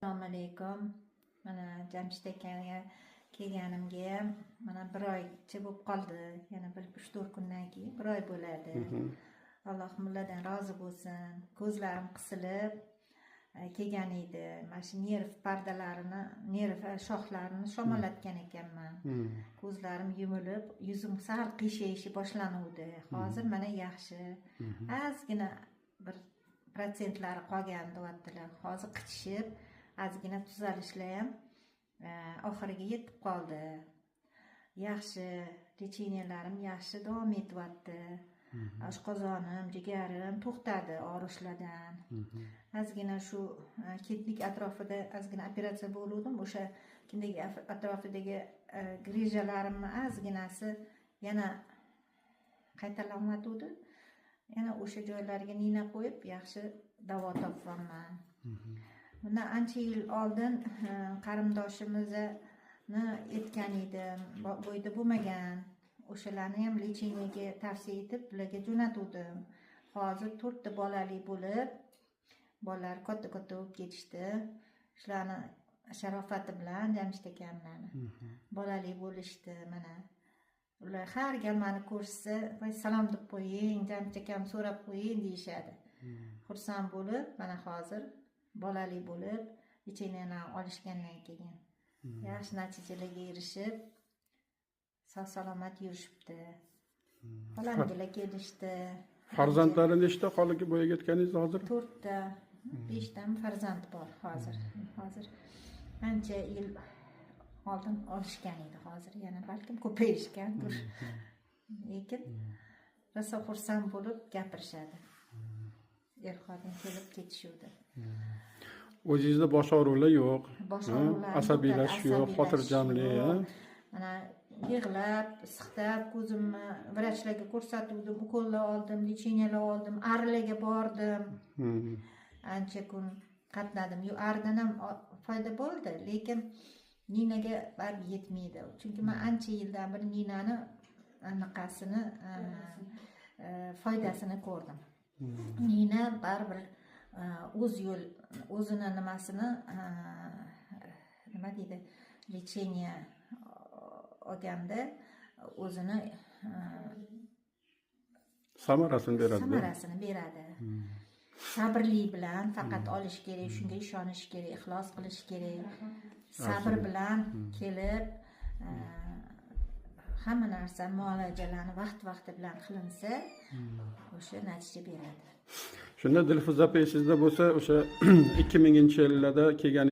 Assalomu alaykum. Mana Jamshid akaga kelganimga mana bir oycha bo'lib qoldi. Yana bir 3-4 kundan keyin bir oy bo'ladi. Alloh mulladan rozi bo'lsin. Ko'zlarim qisilib kelgan edi. Mana shu nerv pardalarini, nerv shoxlarini shamolatgan ekanman. Ko'zlarim yumilib, yuzim sal qiyshayishni boshlanuvdi. Hozir mana yaxshi. Ozgina bir prosentlari qolgan deyaptilar. Hozir qichishib ozgina tuzalishlar ham oxiriga yetib qoldi. Yaxshi, lechenialarim yaxshi davom etyapti. Oshqozonim, jigarim to'xtadi og'rishlardan. Ozgina shu ketlik atrofida ozgina operatsiya bo'ldim. O'sha kindagi atrofidagi grijalarimni ozginasi yana qaytalanmaydi. Yana o'sha joylariga nina qo'yib yaxshi davo topganman. Bundan ancha yil oldin qarindoshimizni aytgan edim, bo'yda bo'lmagan. O'shalarni ham lecheniyaga tavsiya etib, ularga jo'natdim. Hozir 4 ta bolali bo'lib, bolalar katta-katta bo'lib ketishdi. Shularni sharofati bilan Jamshid akamlarni bolali bo'lishdi mana. Ular har gal meni ko'rsa, "Voy salom deb qo'ying, Jamshid akam so'rab qo'ying" deyishadi. Xursand bo'lib, mana hozir bolali bo'lib, lecheniyalarni olishgandan keyin yaxshi natijalarga erishib, sog'-salomat yurishibdi. Xolangilar kelishdi. Farzandlari nechta qolib bo'yaga yetganingiz hozir? 4 ta, 5 ta farzand bor hozir. Hozir ancha yil oldin olishgan edi, hozir yana balkim ko'payishgandir. Lekin rosa xursand bo'lib gapirishadi. Er-xotin kelib ketishuvdi. O'zingizda bosh og'rig'lar yo'q, asabiylashish yo'q, xotirjamlik. Mana yig'lab, siqtab, ko'zimni vrachlarga ko'rsatdim, ukollar oldim, lecheniyalar oldim, arilarga bordim. Ancha kun qatnadim. Aridan ham foyda bo'ldi, lekin ninaga baribir yetmaydi. Chunki men ancha yildan bir ninani anaqasini foydasini ko'rdim. Nina baribir o'zini nimasini nima deydi, lecheniya olganda o'zini samarasini beradi. Sabrli bilan faqat olish kerak, shunga ishonish kerak, ixlos qilish kerak. Sabr bilan kelib hamma narsa muolajalarni vaqt-vaqti bilan qilinsa, o'sha natija beradi. Shunda Dilfuza opa esingizda bo'lsa, o'sha 2000-yillarda kelgan